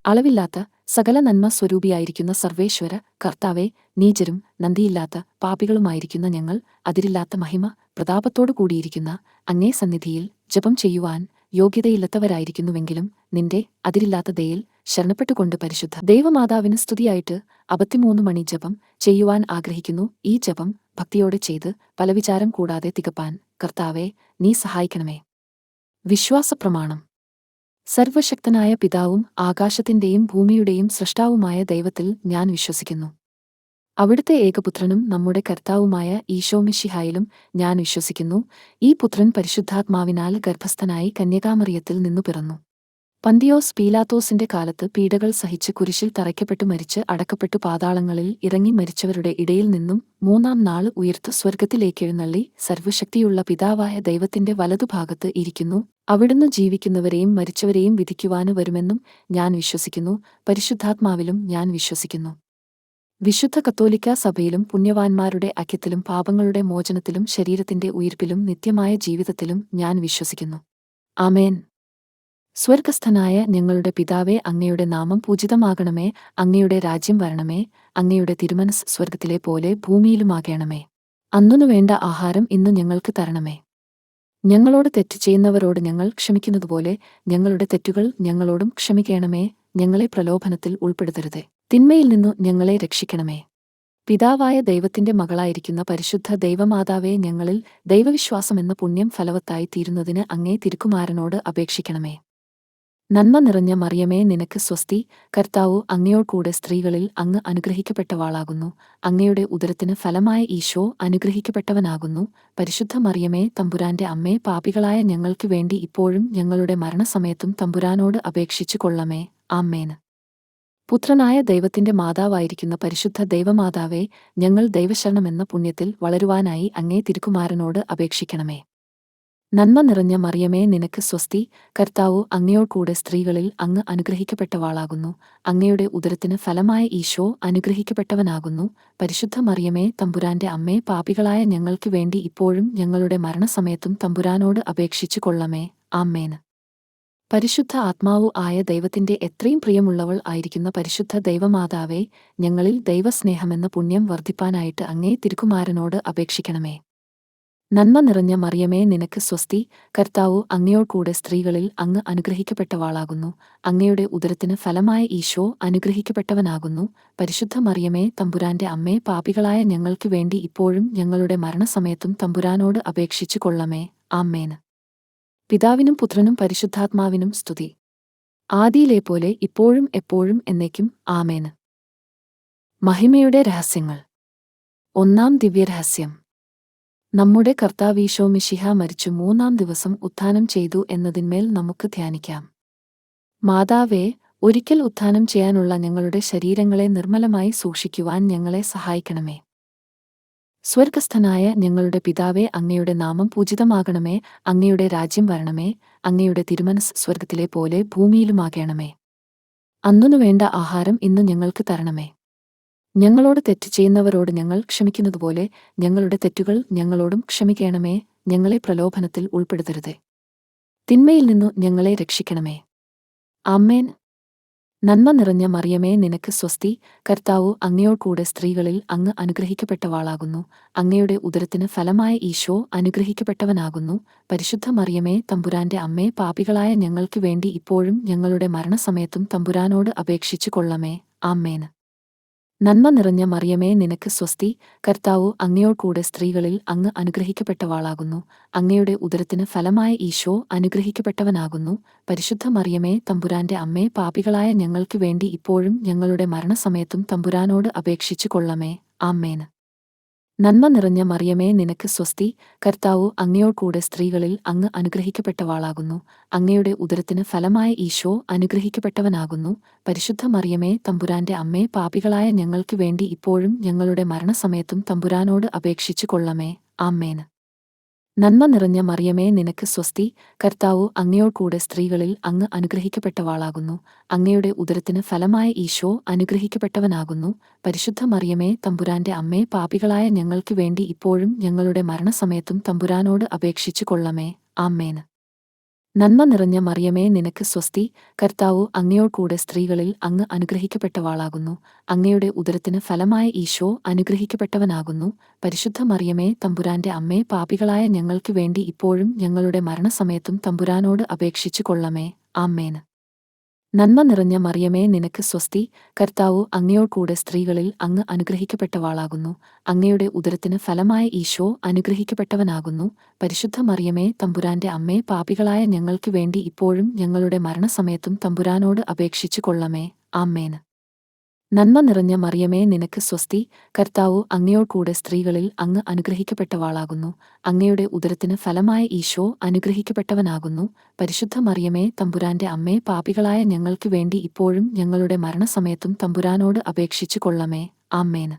അളവില്ലാത്ത സകല നന്മ സ്വരൂപിയായിരിക്കുന്ന സർവേശ്വര കർത്താവെ, നീചരും നന്ദിയില്ലാത്ത പാപികളുമായിരിക്കുന്ന ഞങ്ങൾ അതിരില്ലാത്ത മഹിമ പ്രതാപത്തോടു കൂടിയിരിക്കുന്ന അങ്ങേ സന്നിധിയിൽ ജപം ചെയ്യുവാൻ യോഗ്യതയില്ലാത്തവരായിരിക്കുന്നുവെങ്കിലും നിന്റെ അതിരില്ലാത്ത ദയയിൽ ശരണപ്പെട്ടുകൊണ്ട് പരിശുദ്ധ ദൈവമാതാവിന് സ്തുതിയായിട്ട് 53 മണി ജപം ചെയ്യുവാൻ ആഗ്രഹിക്കുന്നു. ഈ ജപം ഭക്തിയോടെ ചെയ്ത് പലവിചാരം കൂടാതെ തികപ്പാൻ കർത്താവെ നീ സഹായിക്കണമേ. വിശ്വാസപ്രമാണം. സർവശക്തനായ പിതാവും ആകാശത്തിന്റെയും ഭൂമിയുടെയും സൃഷ്ടാവുമായ ദൈവത്തിൽ ഞാൻ വിശ്വസിക്കുന്നു. അവിടുത്തെ ഏകപുത്രനും നമ്മുടെ കർത്താവുമായ ഈശോമിശിഹായിലും ഞാൻ വിശ്വസിക്കുന്നു. ഈ പുത്രൻ പരിശുദ്ധാത്മാവിനാൽ ഗർഭസ്ഥനായി കന്യകാമറിയത്തിൽ നിന്നു പിറന്നു. പന്തിയോസ് പീലാത്തോസിന്റെ കാലത്ത് പീഡകൾ സഹിച്ച് കുരിശിൽ തറയ്ക്കപ്പെട്ടു മരിച്ച് അടക്കപ്പെട്ടു പാതാളങ്ങളിൽ ഇറങ്ങി മരിച്ചവരുടെ ഇടയിൽ നിന്നും മൂന്നാം നാൾ ഉയർത്ത് സ്വർഗത്തിലേക്കെഴുന്നള്ളി സർവ്വശക്തിയുള്ള പിതാവായ ദൈവത്തിന്റെ വലതുഭാഗത്ത് ഇരിക്കുന്നു. അവിടുന്ന് ജീവിക്കുന്നവരെയും മരിച്ചവരെയും വിധിക്കുവാന് വരുമെന്നും ഞാൻ വിശ്വസിക്കുന്നു. പരിശുദ്ധാത്മാവിലും ഞാൻ വിശ്വസിക്കുന്നു. വിശുദ്ധ കത്തോലിക്കാ സഭയിലും പുണ്യവാന്മാരുടെ ഐക്യത്തിലും പാപങ്ങളുടെ മോചനത്തിലും ശരീരത്തിന്റെ ഉയിർപ്പിലും നിത്യമായ ജീവിതത്തിലും ഞാൻ വിശ്വസിക്കുന്നു. ആമേൻ. സ്വർഗസ്ഥനായ ഞങ്ങളുടെ പിതാവേ, അങ്ങയുടെ നാമം പൂജിതമാകണമേ. അങ്ങയുടെ രാജ്യം വരണമേ. അങ്ങയുടെ തിരുമനസ് സ്വർഗത്തിലെ പോലെ ഭൂമിയിലുമാകണമേ. അന്നു വേണ്ട ആഹാരം ഇന്നു ഞങ്ങൾക്ക് തരണമേ. ഞങ്ങളോട് തെറ്റ് ചെയ്യുന്നവരോട് ഞങ്ങൾ ക്ഷമിക്കുന്നതുപോലെ ഞങ്ങളുടെ തെറ്റുകൾ ഞങ്ങളോടും ക്ഷമിക്കണമേ. ഞങ്ങളെ പ്രലോഭനത്തിൽ ഉൾപ്പെടുത്തരുതേ, തിന്മയിൽ നിന്നു ഞങ്ങളെ രക്ഷിക്കണമേ. പിതാവായ ദൈവത്തിന്റെ മകളായിരിക്കുന്ന പരിശുദ്ധ ദൈവമാതാവേ, ഞങ്ങളിൽ ദൈവവിശ്വാസമെന്ന പുണ്യം ഫലവത്തായി തീരുന്നതിന് അങ്ങേ തിരുക്കുമാരനോട് അപേക്ഷിക്കണമേ. നന്മ നിറഞ്ഞ മറിയമേ, നിനക്ക് സ്വസ്തി. കർത്താവു അങ്ങയോടുകൂടെ സ്ത്രീകളിൽ അങ്ങ് അനുഗ്രഹിക്കപ്പെട്ടവാളാകുന്നു. അങ്ങയുടെ ഉദരത്തിന് ഫലമായ ഈശോ അനുഗ്രഹിക്കപ്പെട്ടവനാകുന്നു. പരിശുദ്ധ മറിയമേ, തമ്പുരാന്റെ അമ്മേ, പാപികളായ ഞങ്ങൾക്ക് വേണ്ടി ഇപ്പോഴും ഞങ്ങളുടെ മരണസമയത്തും തമ്പുരാനോട് അപേക്ഷിച്ചു കൊള്ളമേ. ആമേന്. പുത്രനായ ദൈവത്തിന്റെ മാതാവായിരിക്കുന്ന പരിശുദ്ധ ദൈവമാതാവേ, ഞങ്ങൾ ദൈവശരണമെന്ന പുണ്യത്തിൽ വളരുവാനായി അങ്ങേ തിരുക്കുമാരനോട് അപേക്ഷിക്കണമേ. നന്മ നിറഞ്ഞ മറിയമേ, നിനക്ക് സ്വസ്തി. കർത്താവു അങ്ങയോടുകൂടെ സ്ത്രീകളിൽ അങ്ങ് അനുഗ്രഹിക്കപ്പെട്ടവാളാകുന്നു. അങ്ങയുടെ ഉദരത്തിന് ഫലമായ ഈശോ അനുഗ്രഹിക്കപ്പെട്ടവനാകുന്നു. പരിശുദ്ധ മറിയമേ, തമ്പുരാന്റെ അമ്മേ, പാപികളായ ഞങ്ങൾക്ക് വേണ്ടി ഇപ്പോഴും ഞങ്ങളുടെ മരണസമയത്തും തമ്പുരാനോട് അപേക്ഷിച്ചു കൊള്ളമേ. ആമേന്. പരിശുദ്ധ ആത്മാവു ആയ ദൈവത്തിന്റെ എത്രയും പ്രിയമുള്ളവൾ ആയിരിക്കുന്ന പരിശുദ്ധ ദൈവമാതാവേ, ഞങ്ങളിൽ ദൈവസ്നേഹമെന്ന പുണ്യം വർദ്ധിപ്പാനായിട്ട് അങ്ങേ തിരുക്കുമാരനോട് അപേക്ഷിക്കണമേ. നന്മ നിറഞ്ഞ മറിയമേ, നിനക്ക് സ്വസ്തി. കർത്താവു അങ്ങയോടുകൂടെ സ്ത്രീകളിൽ അങ്ങ് അനുഗ്രഹിക്കപ്പെട്ടവാളാകുന്നു. അങ്ങയുടെ ഉദരത്തിന് ഫലമായ ഈശോ അനുഗ്രഹിക്കപ്പെട്ടവനാകുന്നു. പരിശുദ്ധ മറിയമേ, തമ്പുരാന്റെ അമ്മേ, പാപികളായ ഞങ്ങൾക്ക് വേണ്ടി ഇപ്പോഴും ഞങ്ങളുടെ മരണസമയത്തും തമ്പുരാനോട് അപേക്ഷിച്ചു കൊള്ളമേ. ആമേന്. പിതാവിനും പുത്രനും പരിശുദ്ധാത്മാവിനും സ്തുതി. ആദിയിലെ പോലെ ഇപ്പോഴും എപ്പോഴും എന്നേക്കും. ആമേന്. മഹിമയുടെ രഹസ്യങ്ങൾ. ഒന്നാം ദിവ്യരഹസ്യം. നമ്മുടെ കർത്താവീശോമിശിഹ മരിച്ചു മൂന്നാം ദിവസം ഉത്ഥാനം ചെയ്തു എന്നതിന്മേൽ നമുക്ക് ധ്യാനിക്കാം. മാതാവേ, ഒരിക്കൽ ഉത്ഥാനം ചെയ്യാനുള്ള ഞങ്ങളുടെ ശരീരങ്ങളെ നിർമ്മലമായി സൂക്ഷിക്കുവാൻ ഞങ്ങളെ സഹായിക്കണമേ. സ്വർഗസ്ഥനായ ഞങ്ങളുടെ പിതാവേ, അങ്ങയുടെ നാമം പൂജിതമാകണമേ. അങ്ങയുടെ രാജ്യം വരണമേ. അങ്ങയുടെ തിരുമനസ് സ്വർഗത്തിലെ പോലെ ഭൂമിയിലുമാകണമേ. അന്നു വേണ്ട ആഹാരം ഇന്നു ഞങ്ങൾക്ക് തരണമേ. ഞങ്ങളോട് തെറ്റ് ചെയ്യുന്നവരോട് ഞങ്ങൾ ക്ഷമിക്കുന്നതുപോലെ ഞങ്ങളുടെ തെറ്റുകൾ ഞങ്ങളോടും ക്ഷമിക്കണമേ. ഞങ്ങളെ പ്രലോഭനത്തിൽ ഉൾപ്പെടുത്തരുതേ, തിന്മയിൽ നിന്നു ഞങ്ങളെ രക്ഷിക്കണമേ. ആമേൻ. നന്മ നിറഞ്ഞ മറിയമേ, നിനക്ക് സ്വസ്തി. കർത്താവു അങ്ങയോടുകൂടെ സ്ത്രീകളിൽ അങ്ങ് അനുഗ്രഹിക്കപ്പെട്ടവാളാകുന്നു. അങ്ങയുടെ ഉദരത്തിന് ഫലമായ ഈശോ അനുഗ്രഹിക്കപ്പെട്ടവനാകുന്നു. പരിശുദ്ധ മറിയമേ, തമ്പുരാന്റെ അമ്മേ, പാപികളായ ഞങ്ങൾക്ക് വേണ്ടി ഇപ്പോഴും ഞങ്ങളുടെ മരണസമയത്തും തമ്പുരാനോട് അപേക്ഷിച്ചു കൊള്ളമേ. ആമേന്. നന്മ നിറഞ്ഞ മറിയമേ, നിനക്ക് സ്വസ്തി. കർത്താവു അങ്ങയോടുകൂടെ സ്ത്രീകളിൽ അങ്ങ് അനുഗ്രഹിക്കപ്പെട്ടവാളാകുന്നു. അങ്ങയുടെ ഉദരത്തിന് ഫലമായ ഈശോ അനുഗ്രഹിക്കപ്പെട്ടവനാകുന്നു. പരിശുദ്ധ മറിയമേ, തമ്പുരാന്റെ അമ്മേ, പാപികളായ ഞങ്ങൾക്ക് വേണ്ടി ഇപ്പോഴും ഞങ്ങളുടെ മരണസമയത്തും തമ്പുരാനോട് അപേക്ഷിച്ചു കൊള്ളമേ. ആമേന്. നന്മ നിറഞ്ഞ മറിയമേ, നിനക്ക് സ്വസ്തി. കർത്താവു അങ്ങയോടുകൂടെ സ്ത്രീകളിൽ അങ്ങ് അനുഗ്രഹിക്കപ്പെട്ടവാളാകുന്നു. അങ്ങയുടെ ഉദരത്തിന് ഫലമായ ഈശോ അനുഗ്രഹിക്കപ്പെട്ടവനാകുന്നു. പരിശുദ്ധ മറിയമേ, തമ്പുരാന്റെ അമ്മേ, പാപികളായ ഞങ്ങൾക്ക് വേണ്ടി ഇപ്പോഴും ഞങ്ങളുടെ മരണസമയത്തും തമ്പുരാനോട് അപേക്ഷിച്ചു കൊള്ളമേ. ആമേന്. നന്മ നിറഞ്ഞ മറിയമേ, നിനക്ക് സ്വസ്തി. കർത്താവു അങ്ങയോടുകൂടെ സ്ത്രീകളിൽ അങ്ങ് അനുഗ്രഹിക്കപ്പെട്ടവാളാകുന്നു. അങ്ങയുടെ ഉദരത്തിന് ഫലമായ ഈശോ അനുഗ്രഹിക്കപ്പെട്ടവനാകുന്നു. പരിശുദ്ധ മറിയമേ, തമ്പുരാന്റെ അമ്മേ, പാപികളായ ഞങ്ങൾക്ക് വേണ്ടി ഇപ്പോഴും ഞങ്ങളുടെ മരണസമയത്തും തമ്പുരാനോട് അപേക്ഷിച്ചു കൊള്ളമേ. ആമേന്. നന്മ നിറഞ്ഞ മറിയമേ നിനക്ക് സ്വസ്തി, കർത്താവു അങ്ങയോടുകൂടെ സ്ത്രീകളിൽ അങ്ങ് അനുഗ്രഹിക്കപ്പെട്ടവാളാകുന്നു. അങ്ങയുടെ ഉദരത്തിന് ഫലമായ ഈശോ അനുഗ്രഹിക്കപ്പെട്ടവനാകുന്നു. പരിശുദ്ധ മറിയമേ തമ്പുരാന്റെ അമ്മേ, പാപികളായ ഞങ്ങൾക്ക് വേണ്ടി ഇപ്പോഴും ഞങ്ങളുടെ മരണസമയത്തും തമ്പുരാനോട് അപേക്ഷിച്ചു കൊള്ളമേ. ആമേൻ. നന്മ നിറഞ്ഞ മറിയമേ നിനക്ക് സ്വസ്തി, കർത്താവു അങ്ങയോടുകൂടെ സ്ത്രീകളിൽ അങ്ങ് അനുഗ്രഹിക്കപ്പെട്ടവാളാകുന്നു. അങ്ങയുടെ ഉദരത്തിന് ഫലമായ ഈശോ അനുഗ്രഹിക്കപ്പെട്ടവനാകുന്നു. പരിശുദ്ധ മറിയമേ തമ്പുരാന്റെ അമ്മേ, പാപികളായ ഞങ്ങൾക്ക് വേണ്ടി ഇപ്പോഴും ഞങ്ങളുടെ മരണസമയത്തും തമ്പുരാനോട് അപേക്ഷിച്ചു കൊള്ളമേ. ആമേൻ. നന്മ നിറഞ്ഞ മറിയമേ നിനക്ക് സ്വസ്തി, കർത്താവു അങ്ങയോടുകൂടെ സ്ത്രീകളിൽ അങ്ങ് അനുഗ്രഹിക്കപ്പെട്ടവാളാകുന്നു. അങ്ങയുടെ ഉദരത്തിന് ഫലമായ ഈശോ അനുഗ്രഹിക്കപ്പെട്ടവനാകുന്നു. പരിശുദ്ധ മറിയമേ തമ്പുരാന്റെ അമ്മേ, പാപികളായ ഞങ്ങൾക്ക് വേണ്ടി ഇപ്പോഴും ഞങ്ങളുടെ മരണസമയത്തും തമ്പുരാനോട് അപേക്ഷിച്ചു കൊള്ളമേ. ആമേൻ.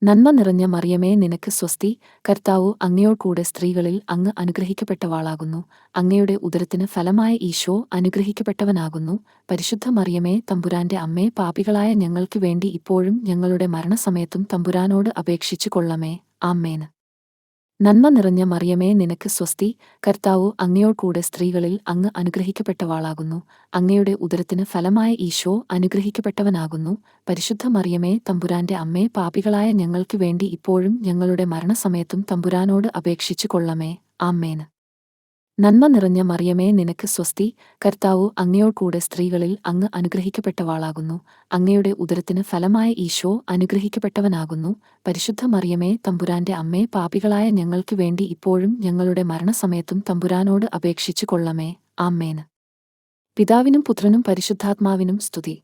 നന്മ നിറഞ്ഞ മറിയമേ നിനക്ക് സ്വസ്തി, കർത്താവു അങ്ങയോടുകൂടെ സ്ത്രീകളിൽ അങ്ങ് അനുഗ്രഹിക്കപ്പെട്ടവാളാകുന്നു. അങ്ങയുടെ ഉദരത്തിന് ഫലമായ ഈശോ അനുഗ്രഹിക്കപ്പെട്ടവനാകുന്നു. പരിശുദ്ധ മറിയമേ തമ്പുരാന്റെ അമ്മേ, പാപികളായ ഞങ്ങൾക്ക് വേണ്ടി ഇപ്പോഴും ഞങ്ങളുടെ മരണസമയത്തും തമ്പുരാനോട് അപേക്ഷിച്ചു കൊള്ളമേ. ആമേൻ. നന്മ നിറഞ്ഞ മറിയമേ നിനക്ക് സ്വസ്തി, കർത്താവു അങ്ങയോടുകൂടെ സ്ത്രീകളിൽ അങ്ങ് അനുഗ്രഹിക്കപ്പെട്ടവാളാകുന്നു. അങ്ങയുടെ ഉദരത്തിന് ഫലമായ ഈശോ അനുഗ്രഹിക്കപ്പെട്ടവനാകുന്നു. പരിശുദ്ധ മറിയമേ തമ്പുരാന്റെ അമ്മേ, പാപികളായ ഞങ്ങൾക്ക് വേണ്ടി ഇപ്പോഴും ഞങ്ങളുടെ മരണസമയത്തും തമ്പുരാനോട് അപേക്ഷിച്ചു കൊള്ളമേ. ആമേൻ. നന്മ നിറഞ്ഞ മറിയമേ നിനക്ക് സ്വസ്തി, കർത്താവു അങ്ങയോടുകൂടെ സ്ത്രീകളിൽ അങ്ങ് അനുഗ്രഹിക്കപ്പെട്ടവാളാകുന്നു. അങ്ങയുടെ ഉദരത്തിന് ഫലമായ ഈശോ അനുഗ്രഹിക്കപ്പെട്ടവനാകുന്നു. പരിശുദ്ധ മറിയമേ തമ്പുരാന്റെ അമ്മേ, പാപികളായ ഞങ്ങൾക്ക് വേണ്ടി ഇപ്പോഴും ഞങ്ങളുടെ മരണസമയത്തും തമ്പുരാനോട് അപേക്ഷിച്ചു കൊള്ളമേ. ആമേൻ. പിതാവിനും പുത്രനും പരിശുദ്ധാത്മാവിനും സ്തുതി.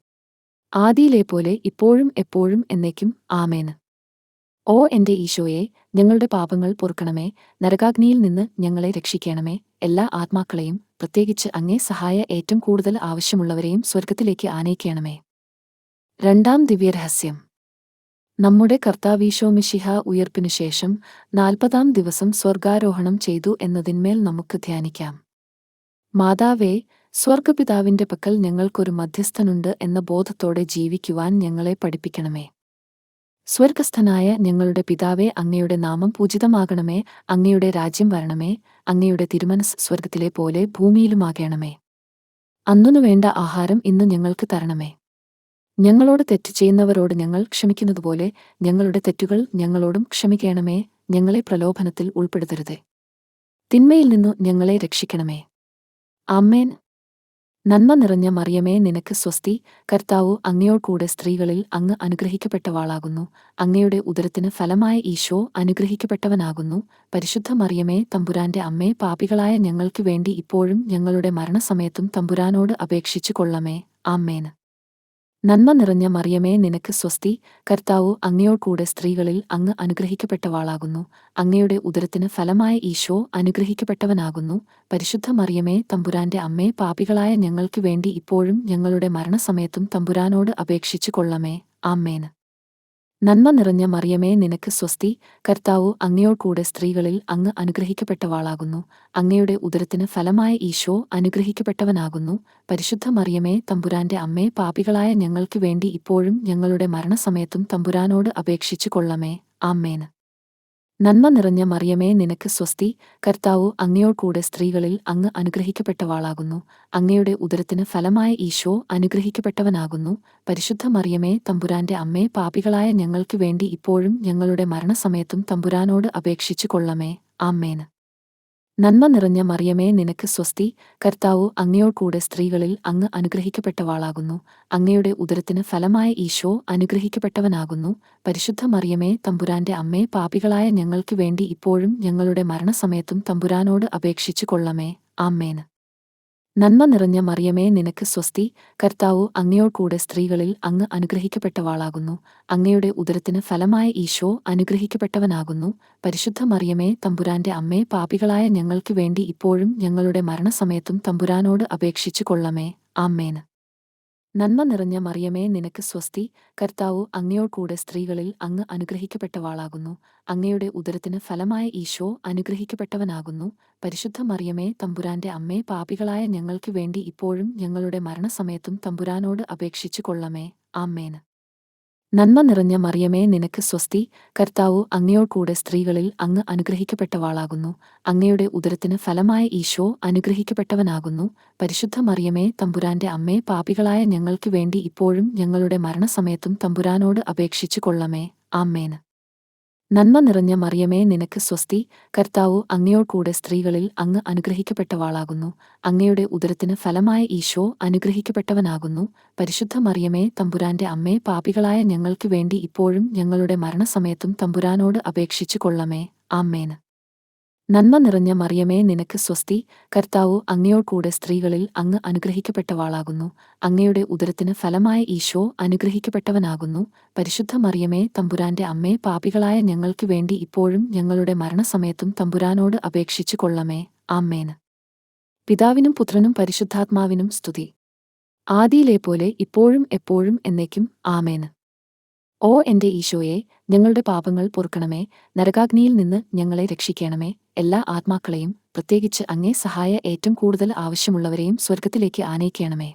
ആദിയിലെപ്പോലെ ഇപ്പോഴും എപ്പോഴും എന്നേക്കും. ആമേൻ. ഓ എന്റെ ഈശോയെ, ഞങ്ങളുടെ പാപങ്ങൾ പൊറുക്കണമേ. നരകാഗ്നിയിൽ നിന്ന് ഞങ്ങളെ രക്ഷിക്കണമേ. എല്ലാ ആത്മാക്കളെയും, പ്രത്യേകിച്ച് അങ്ങേ സഹായ ഏറ്റവും കൂടുതൽ ആവശ്യമുള്ളവരെയും സ്വർഗത്തിലേക്ക് ആനയിക്കണമേ. രണ്ടാം ദിവ്യരഹസ്യം. നമ്മുടെ കർത്താവീശോ മിശിഹ ഉയർപ്പിനുശേഷം 40-ാം ദിവസം സ്വർഗാരോഹണം ചെയ്തു എന്നതിന്മേൽ നമുക്ക് ധ്യാനിക്കാം. മാതാവേ, സ്വർഗപിതാവിന്റെ പക്കൽ ഞങ്ങൾക്കൊരു മധ്യസ്ഥനുണ്ട് എന്ന ബോധത്തോടെ ജീവിക്കുവാൻ ഞങ്ങളെ പഠിപ്പിക്കണമേ. സ്വർഗസ്ഥനായ ഞങ്ങളുടെ പിതാവേ, അങ്ങയുടെ നാമം പൂജിതമാകണമേ. അങ്ങയുടെ രാജ്യം വരണമേ. അങ്ങയുടെ തിരുമനസ് സ്വർഗത്തിലെ പോലെ ഭൂമിയിലുമാകണമേ. അന്നു വേണ്ട ആഹാരം ഇന്ന് ഞങ്ങൾക്ക് തരണമേ. ഞങ്ങളോട് തെറ്റ് ചെയ്യുന്നവരോട് ഞങ്ങൾ ക്ഷമിക്കുന്നതുപോലെ ഞങ്ങളുടെ തെറ്റുകൾ ഞങ്ങളോടും ക്ഷമിക്കണമേ. ഞങ്ങളെ പ്രലോഭനത്തിൽ ഉൾപ്പെടുത്തരുതേ, തിന്മയിൽ നിന്നു ഞങ്ങളെ രക്ഷിക്കണമേ. ആമേൻ. നന്മ നിറഞ്ഞ മറിയമേ നിനക്ക് സ്വസ്തി, കർത്താവു അങ്ങയോടുകൂടെ സ്ത്രീകളിൽ അങ്ങ് അനുഗ്രഹിക്കപ്പെട്ടവാളാകുന്നു. അങ്ങയുടെ ഉദരത്തിന് ഫലമായ ഈശോ അനുഗ്രഹിക്കപ്പെട്ടവനാകുന്നു. പരിശുദ്ധ മറിയമേ തമ്പുരാന്റെ അമ്മേ, പാപികളായ ഞങ്ങൾക്ക് വേണ്ടി ഇപ്പോഴും ഞങ്ങളുടെ മരണസമയത്തും തമ്പുരാനോട് അപേക്ഷിച്ചു കൊള്ളമേ. ആമേൻ. നന്മ നിറഞ്ഞ മറിയമേ നിനക്ക് സ്വസ്തി, കർത്താവു അങ്ങയോടുകൂടെ സ്ത്രീകളിൽ അങ്ങ് അനുഗ്രഹിക്കപ്പെട്ടവാളാകുന്നു. അങ്ങയുടെ ഉദരത്തിന് ഫലമായ ഈശോ അനുഗ്രഹിക്കപ്പെട്ടവനാകുന്നു. പരിശുദ്ധ മറിയമേ തമ്പുരാന്റെ അമ്മേ, പാപികളായ ഞങ്ങൾക്ക് വേണ്ടി ഇപ്പോഴും ഞങ്ങളുടെ മരണസമയത്തും തമ്പുരാനോട് അപേക്ഷിച്ചു കൊള്ളമേ. ആമേൻ. നന്മ നിറഞ്ഞ മറിയമേ നിനക്ക് സ്വസ്തി, കർത്താവു അങ്ങയോടുകൂടെ സ്ത്രീകളിൽ അങ്ങ് അനുഗ്രഹിക്കപ്പെട്ടവാളാകുന്നു. അങ്ങയുടെ ഉദരത്തിന് ഫലമായ ഈശോ അനുഗ്രഹിക്കപ്പെട്ടവനാകുന്നു. പരിശുദ്ധ മറിയമേ തമ്പുരാന്റെ അമ്മേ, പാപികളായ ഞങ്ങൾക്ക് വേണ്ടി ഇപ്പോഴും ഞങ്ങളുടെ മരണസമയത്തും തമ്പുരാനോട് അപേക്ഷിച്ചു കൊള്ളമേ. ആമേൻ. നന്മ നിറഞ്ഞ മറിയമേ നിനക്ക് സ്വസ്തി, കർത്താവു അങ്ങയോടുകൂടെ സ്ത്രീകളിൽ അങ്ങ് അനുഗ്രഹിക്കപ്പെട്ടവാളാകുന്നു. അങ്ങയുടെ ഉദരത്തിന് ഫലമായ ഈശോ അനുഗ്രഹിക്കപ്പെട്ടവനാകുന്നു. പരിശുദ്ധ മറിയമേ തമ്പുരാന്റെ അമ്മേ, പാപികളായ ഞങ്ങൾക്ക് വേണ്ടി ഇപ്പോഴും ഞങ്ങളുടെ മരണസമയത്തും തമ്പുരാനോട് അപേക്ഷിച്ചു കൊള്ളമേ. ആമേൻ. നന്മ നിറഞ്ഞ മറിയമേ നിനക്ക് സ്വസ്തി, കർത്താവു അങ്ങയോടുകൂടെ സ്ത്രീകളിൽ അങ്ങ് അനുഗ്രഹിക്കപ്പെട്ടവാളാകുന്നു. അങ്ങയുടെ ഉദരത്തിന് ഫലമായ ഈശോ അനുഗ്രഹിക്കപ്പെട്ടവനാകുന്നു. പരിശുദ്ധ മറിയമേ തമ്പുരാന്റെ അമ്മേ, പാപികളായ ഞങ്ങൾക്ക് വേണ്ടി ഇപ്പോഴും ഞങ്ങളുടെ മരണസമയത്തും തമ്പുരാനോട് അപേക്ഷിച്ചു കൊള്ളമേ. ആമേൻ. നന്മ നിറഞ്ഞ മറിയമേ നിനക്ക് സ്വസ്തി, കർത്താവു അങ്ങയോടുകൂടെ സ്ത്രീകളിൽ അങ്ങ് അനുഗ്രഹിക്കപ്പെട്ടവാളാകുന്നു. അങ്ങയുടെ ഉദരത്തിന് ഫലമായ ഈശോ അനുഗ്രഹിക്കപ്പെട്ടവനാകുന്നു. പരിശുദ്ധ മറിയമേ തമ്പുരാന്റെ അമ്മേ, പാപികളായ ഞങ്ങൾക്ക് വേണ്ടി ഇപ്പോഴും ഞങ്ങളുടെ മരണസമയത്തും തമ്പുരാനോട് അപേക്ഷിച്ചു കൊള്ളമേ. ആമേൻ. നന്മ നിറഞ്ഞ മറിയമേ നിനക്ക് സ്വസ്തി, കർത്താവു അങ്ങയോടുകൂടെ സ്ത്രീകളിൽ അങ്ങ് അനുഗ്രഹിക്കപ്പെട്ടവാളാകുന്നു. അങ്ങയുടെ ഉദരത്തിന് ഫലമായ ഈശോ അനുഗ്രഹിക്കപ്പെട്ടവനാകുന്നു. പരിശുദ്ധ മറിയമേ തമ്പുരാന്റെ അമ്മേ, പാപികളായ ഞങ്ങൾക്ക് വേണ്ടി ഇപ്പോഴും ഞങ്ങളുടെ മരണസമയത്തും തമ്പുരാനോട് അപേക്ഷിച്ചു കൊള്ളമേ. ആമേൻ. നന്മ നിറഞ്ഞ മറിയമേ നിനക്ക് സ്വസ്തി, കർത്താവു അങ്ങയോടുകൂടെ സ്ത്രീകളിൽ അങ്ങ് അനുഗ്രഹിക്കപ്പെട്ടവാളാകുന്നു. അങ്ങയുടെ ഉദരത്തിന് ഫലമായ ഈശോ അനുഗ്രഹിക്കപ്പെട്ടവനാകുന്നു. പരിശുദ്ധ മറിയമേ തമ്പുരാന്റെ അമ്മേ, പാപികളായ ഞങ്ങൾക്ക് വേണ്ടി ഇപ്പോഴും ഞങ്ങളുടെ മരണസമയത്തും തമ്പുരാനോട് അപേക്ഷിച്ചു കൊള്ളമേ. ആമേൻ. നന്മ നിറഞ്ഞ മറിയമേ നിനക്ക് സ്വസ്തി, കർത്താവു അങ്ങയോടുകൂടെ സ്ത്രീകളിൽ അങ്ങ് അനുഗ്രഹിക്കപ്പെട്ടവാളാകുന്നു. അങ്ങയുടെ ഉദരത്തിന് ഫലമായ ഈശോ അനുഗ്രഹിക്കപ്പെട്ടവനാകുന്നു. പരിശുദ്ധ മറിയമേ തമ്പുരാന്റെ അമ്മേ, പാപികളായ ഞങ്ങൾക്ക് വേണ്ടി ഇപ്പോഴും ഞങ്ങളുടെ മരണസമയത്തും തമ്പുരാനോട് അപേക്ഷിച്ചു കൊള്ളമേ. ആമേൻ. നന്മ നിറഞ്ഞ മറിയമേ നിനക്ക് സ്വസ്തി, കർത്താവു അങ്ങയോടുകൂടെ സ്ത്രീകളിൽ അങ്ങ് അനുഗ്രഹിക്കപ്പെട്ടവാളാകുന്നു. അങ്ങയുടെ ഉദരത്തിന് ഫലമായ ഈശോ അനുഗ്രഹിക്കപ്പെട്ടവനാകുന്നു. പരിശുദ്ധ മറിയമേ തമ്പുരാന്റെ അമ്മേ, പാപികളായ ഞങ്ങൾക്ക് വേണ്ടി ഇപ്പോഴും ഞങ്ങളുടെ മരണസമയത്തും തമ്പുരാനോട് അപേക്ഷിച്ചു കൊള്ളമേ. ആമേൻ. പിതാവിനും പുത്രനും പരിശുദ്ധാത്മാവിനും സ്തുതി. ആദിയിലെപ്പോലെ ഇപ്പോഴും എപ്പോഴും എന്നേക്കും. ആമേൻ. ഓ എന്റെ ഈശോയെ, ഞങ്ങളുടെ പാപങ്ങൾ പൊറുക്കണമേ. നരകാഗ്നിയിൽ നിന്ന് ഞങ്ങളെ രക്ഷിക്കണമേ. എല്ലാ ആത്മാക്കളെയും, പ്രത്യേകിച്ച് അങ്ങേ സഹായ ഏറ്റവും കൂടുതൽ ആവശ്യമുള്ളവരെയും സ്വർഗത്തിലേക്ക് ആനയിക്കണമേ.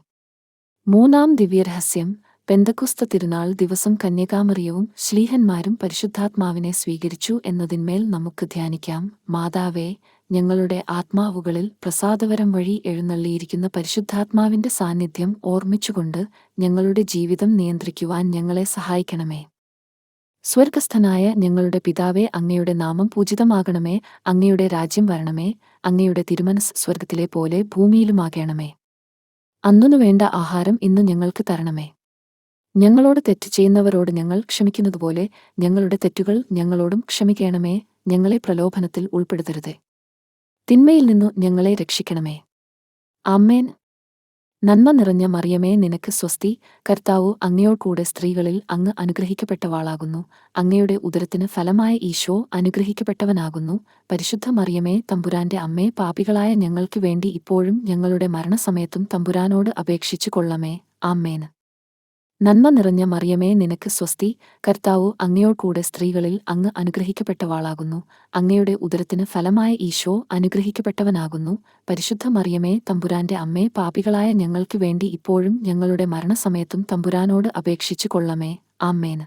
മൂന്നാം ദിവ്യരഹസ്യം. പെന്തക്കുസ്ത തിരുനാൾ ദിവസം കന്യകാമറിയവും ശ്ലീഹന്മാരും പരിശുദ്ധാത്മാവിനെ സ്വീകരിച്ചു എന്നതിന്മേൽ നമുക്ക് ധ്യാനിക്കാം. മാതാവേ, ഞങ്ങളുടെ ആത്മാവുകളിൽ പ്രസാദവരം വഴി എഴുന്നള്ളിയിരിക്കുന്ന പരിശുദ്ധാത്മാവിന്റെ സാന്നിധ്യം ഓർമ്മിച്ചുകൊണ്ട് ഞങ്ങളുടെ ജീവിതം നിയന്ത്രിക്കുവാൻ ഞങ്ങളെ സഹായിക്കണമേ. സ്വർഗസ്ഥനായ ഞങ്ങളുടെ പിതാവേ, അങ്ങയുടെ നാമം പൂജിതമാകണമേ. അങ്ങയുടെ രാജ്യം വരണമേ. അങ്ങയുടെ തിരുമനസ് സ്വർഗത്തിലെ പോലെ ഭൂമിയിലുമാകണമേ. അന്നു വേണ്ട ആഹാരം ഇന്ന് ഞങ്ങൾക്ക് തരണമേ. ഞങ്ങളോട് തെറ്റ് ചെയ്യുന്നവരോട് ഞങ്ങൾ ക്ഷമിക്കുന്നതുപോലെ ഞങ്ങളുടെ തെറ്റുകൾ ഞങ്ങളോടും ക്ഷമിക്കണമേ. ഞങ്ങളെ പ്രലോഭനത്തിൽ ഉൾപ്പെടുത്തരുതേ, തിന്മയിൽ നിന്നു ഞങ്ങളെ രക്ഷിക്കണമേ. ആമേൻ. നന്മ നിറഞ്ഞ മറിയമേ നിനക്ക് സ്വസ്തി, കർത്താവു അങ്ങയോടുകൂടെ സ്ത്രീകളിൽ അങ്ങ് അനുഗ്രഹിക്കപ്പെട്ടവാളാകുന്നു. അങ്ങയുടെ ഉദരത്തിന് ഫലമായ ഈശോ അനുഗ്രഹിക്കപ്പെട്ടവനാകുന്നു. പരിശുദ്ധ മറിയമേ തമ്പുരാന്റെ അമ്മേ, പാപികളായ ഞങ്ങൾക്ക് വേണ്ടി ഇപ്പോഴും ഞങ്ങളുടെ മരണസമയത്തും തമ്പുരാനോട് അപേക്ഷിച്ചു കൊള്ളമേ. ആമേൻ. നന്മ നിറഞ്ഞ മറിയമേ നിനക്ക് സ്വസ്തി, കർത്താവു അങ്ങയോടുകൂടെ സ്ത്രീകളിൽ അങ്ങ് അനുഗ്രഹിക്കപ്പെട്ടവാളാകുന്നു. അങ്ങയുടെ ഉദരത്തിന് ഫലമായ ഈശോ അനുഗ്രഹിക്കപ്പെട്ടവനാകുന്നു. പരിശുദ്ധ മറിയമേ തമ്പുരാന്റെ അമ്മേ, പാപികളായ ഞങ്ങൾക്ക് വേണ്ടി ഇപ്പോഴും ഞങ്ങളുടെ മരണസമയത്തും തമ്പുരാനോട് അപേക്ഷിച്ചു കൊള്ളമേ. ആമേൻ.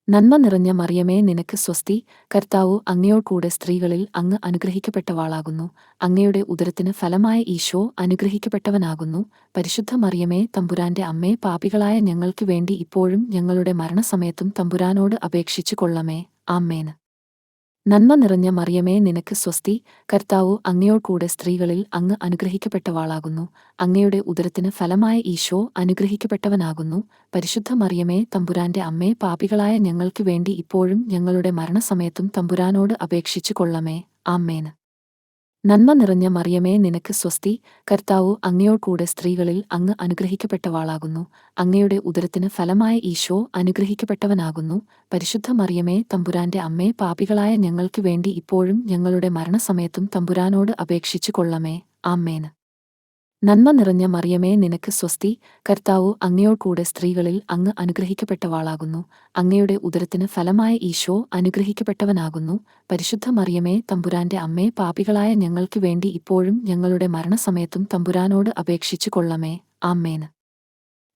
നന്മ നിറഞ്ഞ മറിയമേ നിനക്ക് സ്വസ്തി, കർത്താവു അങ്ങയോടുകൂടെ സ്ത്രീകളിൽ അങ്ങ് അനുഗ്രഹിക്കപ്പെട്ടവാളാകുന്നു. അങ്ങയുടെ ഉദരത്തിന് ഫലമായ ഈശോ അനുഗ്രഹിക്കപ്പെട്ടവനാകുന്നു. പരിശുദ്ധ മറിയമേ തമ്പുരാന്റെ അമ്മേ, പാപികളായ ഞങ്ങൾക്ക് വേണ്ടി ഇപ്പോഴും ഞങ്ങളുടെ മരണസമയത്തും തമ്പുരാനോട് അപേക്ഷിച്ചു കൊള്ളമേ. ആമേൻ. നന്മ നിറഞ്ഞ മറിയമേ നിനക്ക് സ്വസ്തി, കർത്താവു അങ്ങയോടുകൂടെ സ്ത്രീകളിൽ അങ്ങ് അനുഗ്രഹിക്കപ്പെട്ടവാളാകുന്നു. അങ്ങയുടെ ഉദരത്തിന് ഫലമായ ഈശോ അനുഗ്രഹിക്കപ്പെട്ടവനാകുന്നു. പരിശുദ്ധ മറിയമേ തമ്പുരാന്റെ അമ്മേ, പാപികളായ ഞങ്ങൾക്ക് വേണ്ടി ഇപ്പോഴും ഞങ്ങളുടെ മരണസമയത്തും തമ്പുരാനോട് അപേക്ഷിച്ചു കൊള്ളമേ. ആമേൻ. നന്മ നിറഞ്ഞ മറിയമേ നിനക്ക് സ്വസ്തി, കർത്താവു അങ്ങയോടുകൂടെ സ്ത്രീകളിൽ അങ്ങ് അനുഗ്രഹിക്കപ്പെട്ടവാളാകുന്നു. അങ്ങയുടെ ഉദരത്തിന് ഫലമായ ഈശോ അനുഗ്രഹിക്കപ്പെട്ടവനാകുന്നു. പരിശുദ്ധ മറിയമേ തമ്പുരാന്റെ അമ്മേ, പാപികളായ ഞങ്ങൾക്ക് വേണ്ടി ഇപ്പോഴും ഞങ്ങളുടെ മരണസമയത്തും തമ്പുരാനോട് അപേക്ഷിച്ചു കൊള്ളമേ. ആമേൻ. നന്മ നിറഞ്ഞ മറിയമേ നിനക്ക് സ്വസ്തി, കർത്താവു അങ്ങയോടുകൂടെ സ്ത്രീകളിൽ അങ്ങ് അനുഗ്രഹിക്കപ്പെട്ടവാളാകുന്നു. അങ്ങയുടെ ഉദരത്തിന് ഫലമായ ഈശോ അനുഗ്രഹിക്കപ്പെട്ടവനാകുന്നു. പരിശുദ്ധ മറിയമേ തമ്പുരാന്റെ അമ്മേ, പാപികളായ ഞങ്ങൾക്ക് വേണ്ടി ഇപ്പോഴും ഞങ്ങളുടെ മരണസമയത്തും തമ്പുരാനോട് അപേക്ഷിച്ചു കൊള്ളമേ. ആമേൻ.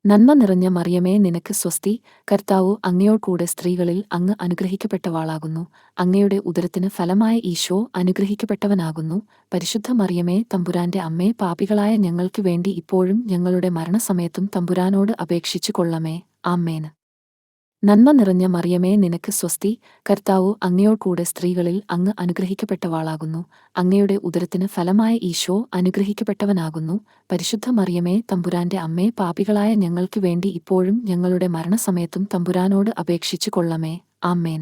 നന്മ നിറഞ്ഞ മറിയമേ നിനക്ക് സ്വസ്തി, കർത്താവു അങ്ങയോടുകൂടെ സ്ത്രീകളിൽ അങ്ങ് അനുഗ്രഹിക്കപ്പെട്ടവാളാകുന്നു. അങ്ങയുടെ ഉദരത്തിന് ഫലമായ ഈശോ അനുഗ്രഹിക്കപ്പെട്ടവനാകുന്നു. പരിശുദ്ധ മറിയമേ തമ്പുരാന്റെ അമ്മേ, പാപികളായ ഞങ്ങൾക്ക് വേണ്ടി ഇപ്പോഴും ഞങ്ങളുടെ മരണസമയത്തും തമ്പുരാനോട് അപേക്ഷിച്ചു കൊള്ളമേ. ആമേൻ. നന്മ നിറഞ്ഞ മറിയമേ നിനക്ക് സ്വസ്തി, കർത്താവു അങ്ങയോടുകൂടെ സ്ത്രീകളിൽ അങ്ങ് അനുഗ്രഹിക്കപ്പെട്ടവാളാകുന്നു. അങ്ങയുടെ ഉദരത്തിന് ഫലമായ ഈശോ അനുഗ്രഹിക്കപ്പെട്ടവനാകുന്നു. പരിശുദ്ധ മറിയമേ തമ്പുരാന്റെ അമ്മേ, പാപികളായ ഞങ്ങൾക്ക് വേണ്ടി ഇപ്പോഴും ഞങ്ങളുടെ മരണസമയത്തും തമ്പുരാനോട് അപേക്ഷിച്ചു കൊള്ളമേ. ആമേൻ.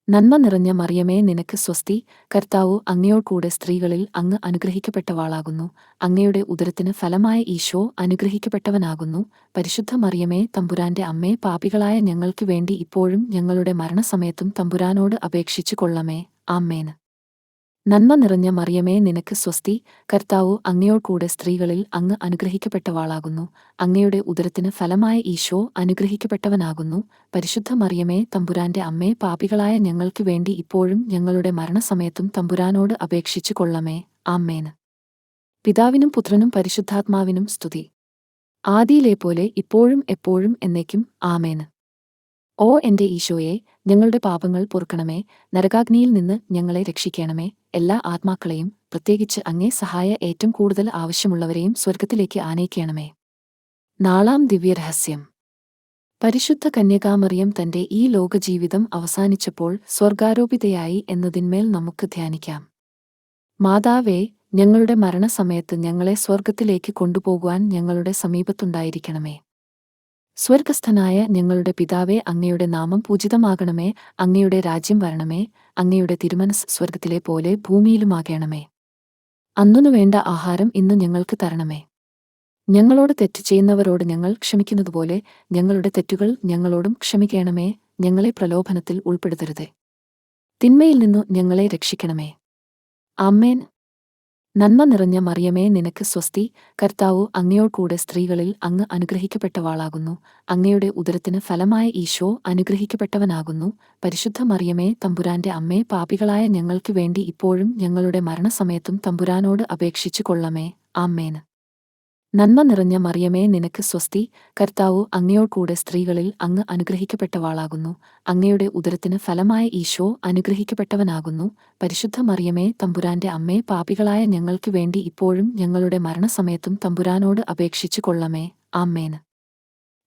നന്മ നിറഞ്ഞ മറിയമേ നിനക്ക് സ്വസ്തി, കർത്താവു അങ്ങയോടുകൂടെ സ്ത്രീകളിൽ അങ്ങ് അനുഗ്രഹിക്കപ്പെട്ടവാളാകുന്നു. അങ്ങയുടെ ഉദരത്തിന് ഫലമായ ഈശോ അനുഗ്രഹിക്കപ്പെട്ടവനാകുന്നു. പരിശുദ്ധ മറിയമേ തമ്പുരാന്റെ അമ്മേ, പാപികളായ ഞങ്ങൾക്ക് വേണ്ടി ഇപ്പോഴും ഞങ്ങളുടെ മരണസമയത്തും തമ്പുരാനോട് അപേക്ഷിച്ചു കൊള്ളമേ. ആമേൻ. നന്മ നിറഞ്ഞ മറിയമേ നിനക്ക് സ്വസ്തി, കർത്താവു അങ്ങയോടുകൂടെ സ്ത്രീകളിൽ അങ്ങ് അനുഗ്രഹിക്കപ്പെട്ടവാളാകുന്നു. അങ്ങയുടെ ഉദരത്തിന് ഫലമായ ഈശോ അനുഗ്രഹിക്കപ്പെട്ടവനാകുന്നു. പരിശുദ്ധ മറിയമേ തമ്പുരാന്റെ അമ്മേ, പാപികളായ ഞങ്ങൾക്ക് വേണ്ടി ഇപ്പോഴും ഞങ്ങളുടെ മരണസമയത്തും തമ്പുരാനോട് അപേക്ഷിച്ചു കൊള്ളമേ. ആമേൻ. പിതാവിനും പുത്രനും പരിശുദ്ധാത്മാവിനും സ്തുതി. ആദിയിലെപ്പോലെ ഇപ്പോഴും എപ്പോഴും എന്നേക്കും. ആമേൻ. ഓ എന്റെ ഈശോയെ, ഞങ്ങളുടെ പാപങ്ങൾ പൊറുക്കണമേ, നരകാഗ്നിയിൽ നിന്ന് ഞങ്ങളെ രക്ഷിക്കണമേ, എല്ലാ ആത്മാക്കളെയും, പ്രത്യേകിച്ച് അങ്ങേ സഹായ ഏറ്റവും കൂടുതൽ ആവശ്യമുള്ളവരെയും സ്വർഗത്തിലേക്ക് ആനയിക്കണമേ. നാലാം ദിവ്യരഹസ്യം. പരിശുദ്ധ കന്യകാമറിയം തന്റെ ഈ ലോകജീവിതം അവസാനിച്ചപ്പോൾ സ്വർഗാരോപിതയായി എന്നതിന്മേൽ നമുക്ക് ധ്യാനിക്കാം. മാതാവേ, ഞങ്ങളുടെ മരണസമയത്ത് ഞങ്ങളെ സ്വർഗത്തിലേക്ക് കൊണ്ടുപോകുവാൻ ഞങ്ങളുടെ സമീപത്തുണ്ടായിരിക്കണമേ. സ്വർഗസ്ഥനായ ഞങ്ങളുടെ പിതാവേ, അങ്ങയുടെ നാമം പൂജിതമാകണമേ, അങ്ങയുടെ രാജ്യം വരണമേ, അങ്ങയുടെ തിരുമനസ് സ്വർഗത്തിലെ പോലെ ഭൂമിയിലുമാകണമേ. അന്നു വേണ്ട ആഹാരം ഇന്ന് ഞങ്ങൾക്ക് തരണമേ. ഞങ്ങളോട് തെറ്റ് ചെയ്യുന്നവരോട് ഞങ്ങൾ ക്ഷമിക്കുന്നതുപോലെ ഞങ്ങളുടെ തെറ്റുകൾ ഞങ്ങളോടും ക്ഷമിക്കണമേ. ഞങ്ങളെ പ്രലോഭനത്തിൽ ഉൾപ്പെടുത്തരുതേ, തിന്മയിൽ നിന്നു ഞങ്ങളെ രക്ഷിക്കണമേ. ആമേൻ. നന്മ നിറഞ്ഞ മറിയമേ, നിനക്ക് സ്വസ്തി. കർത്താവ് അങ്ങയോടുകൂടെ സ്ത്രീകളിൽ അങ്ങ് അനുഗ്രഹിക്കപ്പെട്ടവാളാകുന്നു. അങ്ങയുടെ ഉദരത്തിന് ഫലമായ ഈശോ അനുഗ്രഹിക്കപ്പെട്ടവനാകുന്നു. പരിശുദ്ധ മറിയമേ, തമ്പുരാന്റെ അമ്മേ, പാപികളായ ഞങ്ങൾക്ക് വേണ്ടി ഇപ്പോഴും ഞങ്ങളുടെ മരണസമയത്തും തമ്പുരാനോട് അപേക്ഷിച്ചു കൊള്ളമേ. ആമേൻ. നന്മ നിറഞ്ഞ മറിയമേ, നിനക്ക് സ്വസ്തി. കർത്താവ് അങ്ങയോടുകൂടെ സ്ത്രീകളിൽ അങ്ങ് അനുഗ്രഹിക്കപ്പെട്ടവാളാകുന്നു. അങ്ങയുടെ ഉദരത്തിന് ഫലമായ ഈശോ അനുഗ്രഹിക്കപ്പെട്ടവനാകുന്നു. പരിശുദ്ധ മറിയമേ, തമ്പുരാന്റെ അമ്മേ, പാപികളായ ഞങ്ങൾക്ക് വേണ്ടി ഇപ്പോഴും ഞങ്ങളുടെ മരണസമയത്തും തമ്പുരാനോട് അപേക്ഷിച്ചു കൊള്ളമേ. ആമേൻ.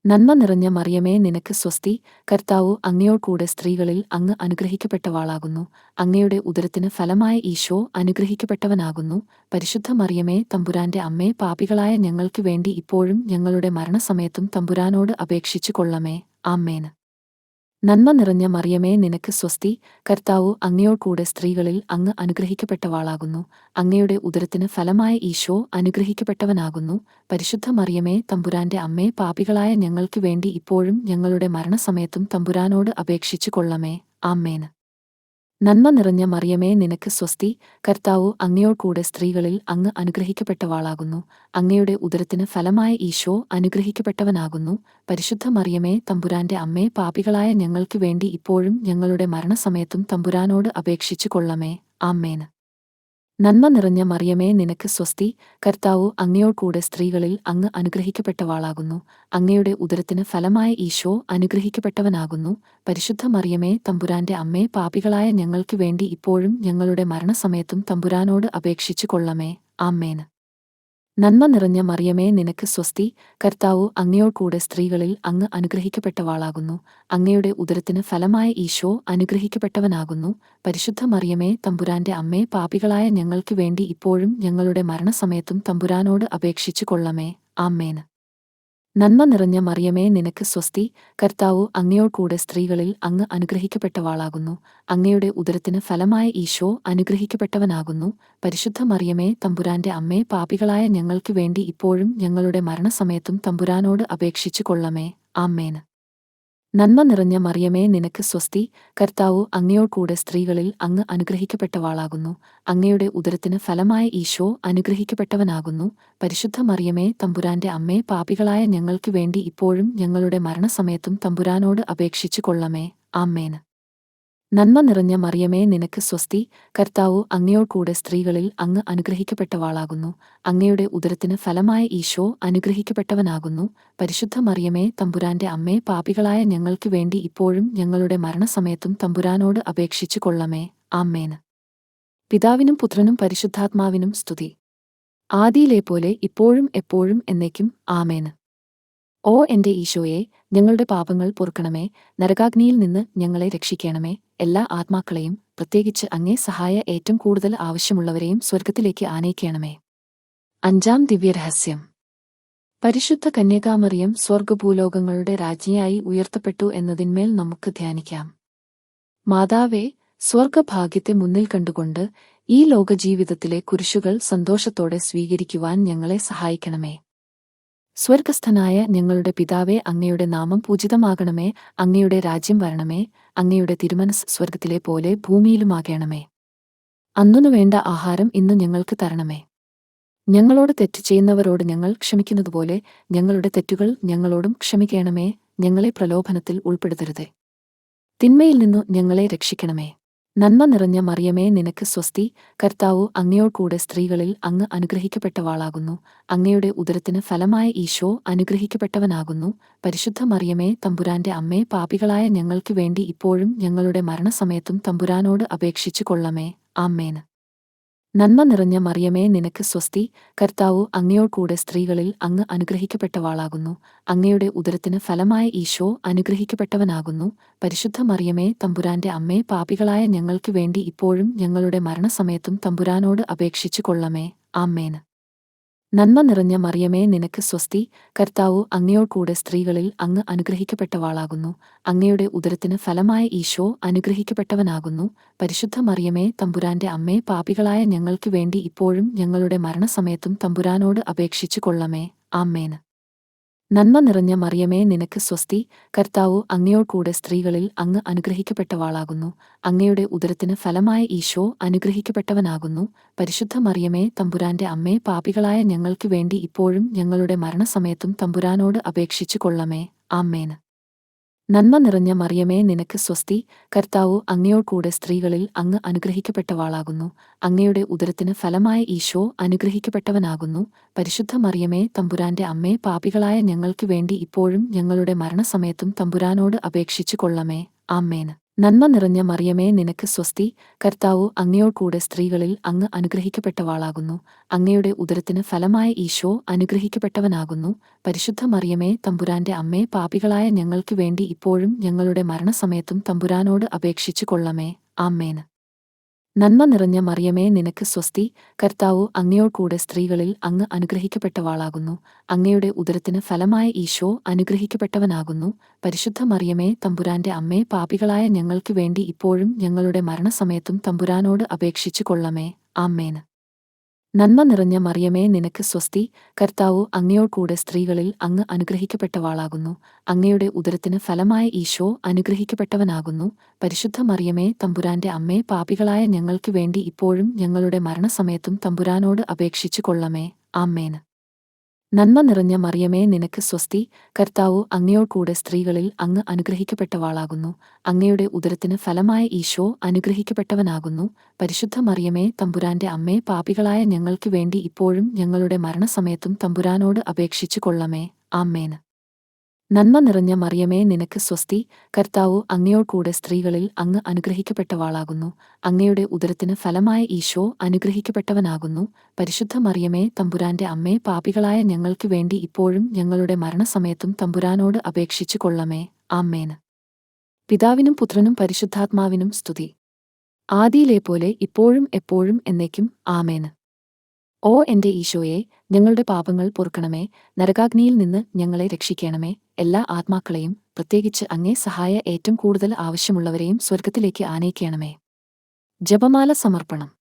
നന്മ നിറഞ്ഞ മറിയമേ, നിനക്ക് സ്വസ്തി. കർത്താവ് അങ്ങയോടുകൂടെ സ്ത്രീകളിൽ അങ്ങ് അനുഗ്രഹിക്കപ്പെട്ടവാളാകുന്നു. അങ്ങയുടെ ഉദരത്തിന് ഫലമായ ഈശോ അനുഗ്രഹിക്കപ്പെട്ടവനാകുന്നു. പരിശുദ്ധ മറിയമേ, തമ്പുരാന്റെ അമ്മേ, പാപികളായ ഞങ്ങൾക്ക് വേണ്ടി ഇപ്പോഴും ഞങ്ങളുടെ മരണസമയത്തും തമ്പുരാനോട് അപേക്ഷിച്ചു കൊള്ളമേ. ആമേൻ. നന്മ നിറഞ്ഞ മറിയമേ, നിനക്ക് സ്വസ്തി. കർത്താവ് അങ്ങയോടുകൂടെ സ്ത്രീകളിൽ അങ്ങ് അനുഗ്രഹിക്കപ്പെട്ടവാളാകുന്നു. അങ്ങയുടെ ഉദരത്തിന് ഫലമായ ഈശോ അനുഗ്രഹിക്കപ്പെട്ടവനാകുന്നു. പരിശുദ്ധ മറിയമേ, തമ്പുരാന്റെ അമ്മേ, പാപികളായ ഞങ്ങൾക്ക് വേണ്ടി ഇപ്പോഴും ഞങ്ങളുടെ മരണസമയത്തും തമ്പുരാനോട് അപേക്ഷിച്ചു കൊള്ളമേ. ആമേൻ. നന്മ നിറഞ്ഞ മറിയമേ, നിനക്ക് സ്വസ്തി. കർത്താവ് അങ്ങയോടുകൂടെ സ്ത്രീകളിൽ അങ്ങ് അനുഗ്രഹിക്കപ്പെട്ടവാളാകുന്നു. അങ്ങയുടെ ഉദരത്തിന് ഫലമായ ഈശോ അനുഗ്രഹിക്കപ്പെട്ടവനാകുന്നു. പരിശുദ്ധ മറിയമേ, തമ്പുരാന്റെ അമ്മേ, പാപികളായ ഞങ്ങൾക്ക് വേണ്ടി ഇപ്പോഴും ഞങ്ങളുടെ മരണസമയത്തും തമ്പുരാനോട് അപേക്ഷിച്ചു കൊള്ളമേ. ആമേൻ. നന്മ നിറഞ്ഞ മറിയമേ, നിനക്ക് സ്വസ്തി. കർത്താവ് അങ്ങയോടുകൂടെ സ്ത്രീകളിൽ അങ്ങ് അനുഗ്രഹിക്കപ്പെട്ടവാളാകുന്നു. അങ്ങയുടെ ഉദരത്തിന് ഫലമായ ഈശോ അനുഗ്രഹിക്കപ്പെട്ടവനാകുന്നു. പരിശുദ്ധ മറിയമേ, തമ്പുരാന്റെ അമ്മേ, പാപികളായ ഞങ്ങൾക്ക് വേണ്ടി ഇപ്പോഴും ഞങ്ങളുടെ മരണസമയത്തും തമ്പുരാനോട് അപേക്ഷിച്ചു കൊള്ളമേ. ആമേൻ. നന്മ നിറഞ്ഞ മറിയമേ, നിനക്ക് സ്വസ്തി. കർത്താവ് അങ്ങയോടുകൂടെ സ്ത്രീകളിൽ അങ്ങ് അനുഗ്രഹിക്കപ്പെട്ടവാളാകുന്നു. അങ്ങയുടെ ഉദരത്തിന് ഫലമായ ഈശോ അനുഗ്രഹിക്കപ്പെട്ടവനാകുന്നു. പരിശുദ്ധ മറിയമേ, തമ്പുരാന്റെ അമ്മേ, പാപികളായ ഞങ്ങൾക്ക് വേണ്ടി ഇപ്പോഴും ഞങ്ങളുടെ മരണസമയത്തും തമ്പുരാനോട് അപേക്ഷിച്ചു കൊള്ളമേ. ആമേൻ. നന്മ നിറഞ്ഞ മറിയമേ, നിനക്ക് സ്വസ്തി. കർത്താവ് അങ്ങയോടുകൂടെ സ്ത്രീകളിൽ അങ്ങ് അനുഗ്രഹിക്കപ്പെട്ടവാളാകുന്നു. അങ്ങയുടെ ഉദരത്തിന് ഫലമായ ഈശോ അനുഗ്രഹിക്കപ്പെട്ടവനാകുന്നു. പരിശുദ്ധ മറിയമേ, തമ്പുരാന്റെ അമ്മേ, പാപികളായ ഞങ്ങൾക്ക് വേണ്ടി ഇപ്പോഴും ഞങ്ങളുടെ മരണസമയത്തും തമ്പുരാനോട് അപേക്ഷിച്ചു കൊള്ളമേ. ആമേൻ. നന്മ നിറഞ്ഞ മറിയമേ, നിനക്ക് സ്വസ്തി. കർത്താവ് അങ്ങയോടുകൂടെ സ്ത്രീകളിൽ അങ്ങ് അനുഗ്രഹിക്കപ്പെട്ടവാളാകുന്നു. അങ്ങയുടെ ഉദരത്തിന് ഫലമായ ഈശോ അനുഗ്രഹിക്കപ്പെട്ടവനാകുന്നു. പരിശുദ്ധ മറിയമേ, തമ്പുരാന്റെ അമ്മേ, പാപികളായ ഞങ്ങൾക്ക് വേണ്ടി ഇപ്പോഴും ഞങ്ങളുടെ മരണസമയത്തും തമ്പുരാനോട് അപേക്ഷിച്ചു കൊള്ളമേ. ആമേൻ. നന്മ നിറഞ്ഞ മറിയമേ, നിനക്ക് സ്വസ്തി. കർത്താവ് അങ്ങയോടുകൂടെ സ്ത്രീകളിൽ അങ്ങ് അനുഗ്രഹിക്കപ്പെട്ടവാളാകുന്നു. അങ്ങയുടെ ഉദരത്തിന് ഫലമായ ഈശോ അനുഗ്രഹിക്കപ്പെട്ടവനാകുന്നു. പരിശുദ്ധ മറിയമേ, തമ്പുരാന്റെ അമ്മേ, പാപികളായ ഞങ്ങൾക്ക് വേണ്ടി ഇപ്പോഴും ഞങ്ങളുടെ മരണസമയത്തും തമ്പുരാനോട് അപേക്ഷിച്ചു കൊള്ളമേ. ആമേൻ. പിതാവിനും പുത്രനും പരിശുദ്ധാത്മാവിനും സ്തുതി. ആദിയിലെപ്പോലെ ഇപ്പോഴും എപ്പോഴും എന്നേക്കും. ആമേൻ. ഓ എന്റെ ഈശോയെ, ഞങ്ങളുടെ പാപങ്ങൾ പൊറുക്കണമേ, നരകാഗ്നിയിൽ നിന്ന് ഞങ്ങളെ രക്ഷിക്കണമേ, എല്ലാ ആത്മാക്കളെയും, പ്രത്യേകിച്ച് അങ്ങേ സഹായ ഏറ്റവും കൂടുതൽ ആവശ്യമുള്ളവരെയും സ്വർഗത്തിലേക്ക് ആനയിക്കണമേ. അഞ്ചാം ദിവ്യരഹസ്യം. പരിശുദ്ധ കന്യകാമറിയം സ്വർഗഭൂലോകങ്ങളുടെ രാജ്ഞിയായി ഉയർത്തപ്പെട്ടു എന്നതിന്മേൽ നമുക്ക് ധ്യാനിക്കാം. മാതാവേ, സ്വർഗഭാഗ്യത്തെ മുന്നിൽ കണ്ടുകൊണ്ട് ഈ ലോകജീവിതത്തിലെ കുരിശുകൾ സന്തോഷത്തോടെ സ്വീകരിക്കുവാൻ ഞങ്ങളെ സഹായിക്കണമേ. സ്വർഗസ്ഥനായ ഞങ്ങളുടെ പിതാവേ, അങ്ങയുടെ നാമം പൂജിതമാകണമേ, അങ്ങയുടെ രാജ്യം വരണമേ, അങ്ങയുടെ തിരുമനസ് സ്വർഗത്തിലെ പോലെ ഭൂമിയിലുമാകണമേ. അന്നു വേണ്ട ആഹാരം ഇന്ന് ഞങ്ങൾക്ക് തരണമേ. ഞങ്ങളോട് തെറ്റ് ചെയ്യുന്നവരോട് ഞങ്ങൾ ക്ഷമിക്കുന്നതുപോലെ ഞങ്ങളുടെ തെറ്റുകൾ ഞങ്ങളോടും ക്ഷമിക്കണമേ. ഞങ്ങളെ പ്രലോഭനത്തിൽ ഉൾപ്പെടുത്തരുതേ, തിന്മയിൽ നിന്നു ഞങ്ങളെ രക്ഷിക്കണമേ. നന്മ നിറഞ്ഞ മറിയമേ നിനക്ക് സ്വസ്തി, കർത്താവ് അങ്ങയോടുകൂടെ സ്ത്രീകളിൽ അങ്ങ് അനുഗ്രഹിക്കപ്പെട്ടവാളാകുന്നു. അങ്ങയുടെ ഉദരത്തിന് ഫലമായ ഈശോ അനുഗ്രഹിക്കപ്പെട്ടവനാകുന്നു. പരിശുദ്ധ മറിയമേ തമ്പുരാന്റെ അമ്മേ, പാപികളായ ഞങ്ങൾക്ക് വേണ്ടി ഇപ്പോഴും ഞങ്ങളുടെ മരണസമയത്തും തമ്പുരാനോട് അപേക്ഷിച്ചു കൊള്ളമേ. ആമേൻ. നന്മ നിറഞ്ഞ മറിയമേ നിനക്ക് സ്വസ്തി, കർത്താവ് അങ്ങയോടുകൂടെ സ്ത്രീകളിൽ അങ്ങ് അനുഗ്രഹിക്കപ്പെട്ടവാളാകുന്നു. അങ്ങയുടെ ഉദരത്തിന് ഫലമായ ഈശോ അനുഗ്രഹിക്കപ്പെട്ടവനാകുന്നു. പരിശുദ്ധ മറിയമേ തമ്പുരാന്റെ അമ്മേ, പാപികളായ ഞങ്ങൾക്ക് വേണ്ടി ഇപ്പോഴും ഞങ്ങളുടെ മരണസമയത്തും തമ്പുരാനോട് അപേക്ഷിച്ചു കൊള്ളമേ. ആമേൻ. നന്മ നിറഞ്ഞ മറിയമേ നിനക്ക് സ്വസ്തി, കർത്താവ് അങ്ങയോടുകൂടെ സ്ത്രീകളിൽ അങ്ങ് അനുഗ്രഹിക്കപ്പെട്ടവാളാകുന്നു. അങ്ങയുടെ ഉദരത്തിന് ഫലമായ ഈശോ അനുഗ്രഹിക്കപ്പെട്ടവനാകുന്നു. പരിശുദ്ധ മറിയമേ തമ്പുരാന്റെ അമ്മേ, പാപികളായ ഞങ്ങൾക്ക് വേണ്ടി ഇപ്പോഴും ഞങ്ങളുടെ മരണസമയത്തും തമ്പുരാനോട് അപേക്ഷിച്ചു കൊള്ളമേ. ആമേൻ. നന്മ നിറഞ്ഞ മറിയമേ നിനക്ക് സ്വസ്തി, കർത്താവ് അങ്ങയോടുകൂടെ സ്ത്രീകളിൽ അങ്ങ് അനുഗ്രഹിക്കപ്പെട്ടവാളാകുന്നു. അങ്ങയുടെ ഉദരത്തിന് ഫലമായ ഈശോ അനുഗ്രഹിക്കപ്പെട്ടവനാകുന്നു. പരിശുദ്ധ മറിയമേ തമ്പുരാന്റെ അമ്മേ, പാപികളായ ഞങ്ങൾക്ക് വേണ്ടി ഇപ്പോഴും ഞങ്ങളുടെ മരണസമയത്തും തമ്പുരാനോട് അപേക്ഷിച്ചു കൊള്ളമേ. ആമേൻ. നന്മ നിറഞ്ഞ മറിയമേ നിനക്ക് സ്വസ്തി, കർത്താവ് അങ്ങയോടുകൂടെ സ്ത്രീകളിൽ അങ്ങ് അനുഗ്രഹിക്കപ്പെട്ടവാളാകുന്നു. അങ്ങയുടെ ഉദരത്തിന് ഫലമായ ഈശോ അനുഗ്രഹിക്കപ്പെട്ടവനാകുന്നു. പരിശുദ്ധ മറിയമേ തമ്പുരാന്റെ അമ്മേ, പാപികളായ ഞങ്ങൾക്ക് വേണ്ടി ഇപ്പോഴും ഞങ്ങളുടെ മരണസമയത്തും തമ്പുരാനോട് അപേക്ഷിച്ചു കൊള്ളമേ. ആമേൻ. നന്മ നിറഞ്ഞ മറിയമേ നിനക്ക് സ്വസ്തി, കർത്താവ് അങ്ങയോടുകൂടെ സ്ത്രീകളിൽ അങ്ങ് അനുഗ്രഹിക്കപ്പെട്ടവാളാകുന്നു. അങ്ങയുടെ ഉദരത്തിന് ഫലമായ ഈശോ അനുഗ്രഹിക്കപ്പെട്ടവനാകുന്നു. പരിശുദ്ധ മറിയമേ തമ്പുരാന്റെ അമ്മേ, പാപികളായ ഞങ്ങൾക്ക് വേണ്ടി ഇപ്പോഴും ഞങ്ങളുടെ മരണസമയത്തും തമ്പുരാനോട് അപേക്ഷിച്ചു കൊള്ളമേ. ആമേൻ. നന്മ നിറഞ്ഞ മറിയമേ നിനക്ക് സ്വസ്തി, കർത്താവ് അങ്ങയോടുകൂടെ സ്ത്രീകളിൽ അങ്ങ് അനുഗ്രഹിക്കപ്പെട്ടവാളാകുന്നു. അങ്ങയുടെ ഉദരത്തിന് ഫലമായ ഈശോ അനുഗ്രഹിക്കപ്പെട്ടവനാകുന്നു. പരിശുദ്ധ മറിയമേ തമ്പുരാന്റെ അമ്മേ, പാപികളായ ഞങ്ങൾക്ക് വേണ്ടി ഇപ്പോഴും ഞങ്ങളുടെ മരണസമയത്തും തമ്പുരാനോട് അപേക്ഷിച്ചു കൊള്ളമേ. ആമേൻ. നന്മ നിറഞ്ഞ മറിയമേ നിനക്ക് സ്വസ്തി, കർത്താവ് അങ്ങയോടുകൂടെ സ്ത്രീകളിൽ അങ്ങ് അനുഗ്രഹിക്കപ്പെട്ടവാളാകുന്നു. അങ്ങയുടെ ഉദരത്തിന് ഫലമായ ഈശോ അനുഗ്രഹിക്കപ്പെട്ടവനാകുന്നു. പരിശുദ്ധ മറിയമേ തമ്പുരാന്റെ അമ്മേ, പാപികളായ ഞങ്ങൾക്ക് വേണ്ടി ഇപ്പോഴും ഞങ്ങളുടെ മരണസമയത്തും തമ്പുരാനോട് അപേക്ഷിച്ചു കൊള്ളമേ. ആമേൻ. നന്മ നിറഞ്ഞ മറിയമേ നിനക്ക് സ്വസ്തി, കർത്താവ് അങ്ങയോടുകൂടെ സ്ത്രീകളിൽ അങ്ങ് അനുഗ്രഹിക്കപ്പെട്ടവാളാകുന്നു. അങ്ങയുടെ ഉദരത്തിന് ഫലമായ ഈശോ അനുഗ്രഹിക്കപ്പെട്ടവനാകുന്നു. പരിശുദ്ധ മറിയമേ തമ്പുരാന്റെ അമ്മേ, പാപികളായ ഞങ്ങൾക്ക് വേണ്ടി ഇപ്പോഴും ഞങ്ങളുടെ മരണസമയത്തും തമ്പുരാനോട് അപേക്ഷിച്ചു കൊള്ളമേ. ആമേൻ. നന്മ നിറഞ്ഞ മറിയമേ നിനക്ക് സ്വസ്തി, കർത്താവ് അങ്ങയോടുകൂടെ സ്ത്രീകളിൽ അങ്ങ് അനുഗ്രഹിക്കപ്പെട്ടവാളാകുന്നു. അങ്ങയുടെ ഉദരത്തിന് ഫലമായ ഈശോ അനുഗ്രഹിക്കപ്പെട്ടവനാകുന്നു. പരിശുദ്ധ മറിയമേ തമ്പുരാന്റെ അമ്മേ, പാപികളായ ഞങ്ങൾക്ക് വേണ്ടി ഇപ്പോഴും ഞങ്ങളുടെ മരണസമയത്തും തമ്പുരാനോട് അപേക്ഷിച്ചു കൊള്ളമേ. ആമേൻ. പിതാവിനും പുത്രനും പരിശുദ്ധാത്മാവിനും സ്തുതി. ആദിയിലെപ്പോലെ ഇപ്പോഴും എപ്പോഴും എന്നേക്കും. ആമേൻ. ഓ എന്റെ ഈശോയെ, ഞങ്ങളുടെ പാപങ്ങൾ പൊറുക്കണമേ. നരകാഗ്നിയിൽ നിന്ന് ഞങ്ങളെ രക്ഷിക്കണമേ. എല്ലാ ആത്മാക്കളെയും, പ്രത്യേകിച്ച് അങ്ങേ സഹായ ഏറ്റവും കൂടുതൽ ആവശ്യമുള്ളവരെയും സ്വർഗത്തിലേക്ക് ആനയിക്കണമേ. ജപമാല സമർപ്പണം.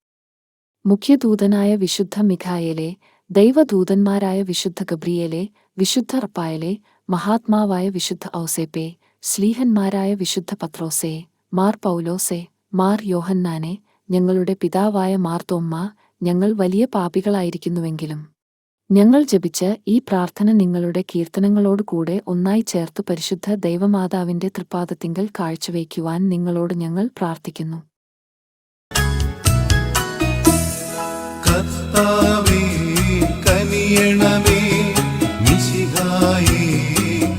മുഖ്യദൂതനായ വിശുദ്ധ മിഖായേലേ, ദൈവദൂതന്മാരായ വിശുദ്ധ ഗബ്രിയേലേ, വിശുദ്ധ റപ്പായേലേ, മഹാത്മാവായ വിശുദ്ധ ഔസേപ്പേ, ശ്ലീഹന്മാരായ വിശുദ്ധ പത്രോസേ, മാർ പൗലോസേ, മാർ യോഹന്നാനെ, ഞങ്ങളുടെ പിതാവായ മാർത്തോമ്മ, ഞങ്ങൾ വലിയ പാപികളായിരിക്കുന്നുവെങ്കിലും ഞങ്ങൾ ജപിച്ച ഈ പ്രാർത്ഥന നിങ്ങളുടെ കീർത്തനങ്ങളോടുകൂടെ ഒന്നായി ചേർത്തു പരിശുദ്ധ ദൈവമാതാവിന്റെ തൃപ്പാദത്തിങ്കൽ കാഴ്ചവയ്ക്കുവാൻ നിങ്ങളോട് ഞങ്ങൾ പ്രാർത്ഥിക്കുന്നു. കർത്താവേ കനിയണമേ, മിശിഹായേ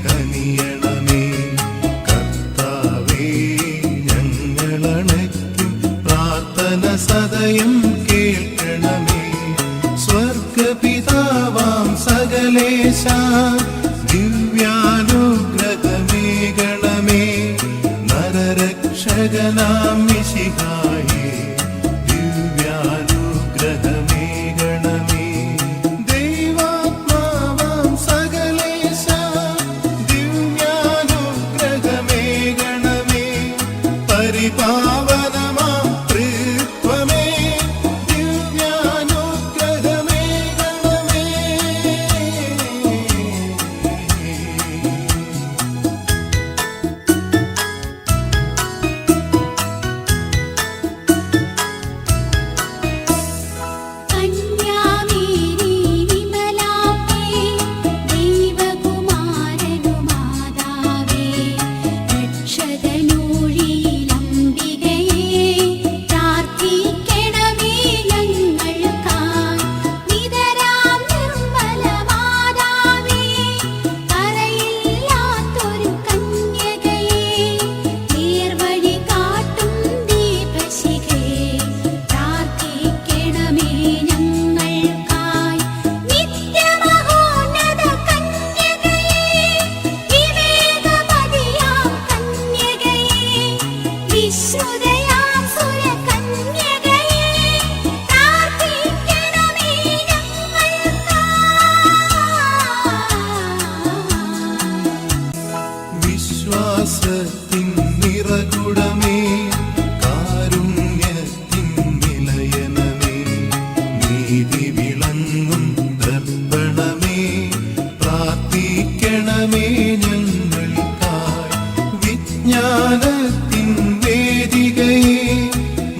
കനിയണമേ. കർത്താവേ ഞങ്ങളണയ്ക്കും പ്രാർത്ഥന സദയം കേൾക്കണമേ. സ്വർഗപിതാവാം സകലേശ ദിവ്യാനുഗ്രഹമേകണമേ. നരരക്ഷകനാം മിശിഹായേ ദിവ്യാനുഗ്രഹമേകണമേ. ദൈവാത്മാവാം സകലേശ ദിവ്യാനുഗ്രഹമേകണമേ. പരിപാവനമാം ത്രിത്വമേ ദിവ്യാനുഗ്രഹമേകണമേ. കന്യാമേരി വിമലാംബേ, ദൈവകുമാരനുമാതാവേ, രക്ഷകനൂഴിയിലംബികയായി വിശ്രുതയാം സുരകന്യകയേ, പ്രാർത്ഥിക്കണമേ ഞങ്ങൾക്കായി. വിശ്വാസത്തിൻ നിറകുടമേ, കാരുണ്യത്തിൻ നിലയനമേ, നീതി വിളങ്ങും ദർപ്പണമേ, പ്രാർത്ഥിക്കണമേ ഞങ്ങൾക്കായി. വിജ്ഞാനത്തിൻ വേദികയെ,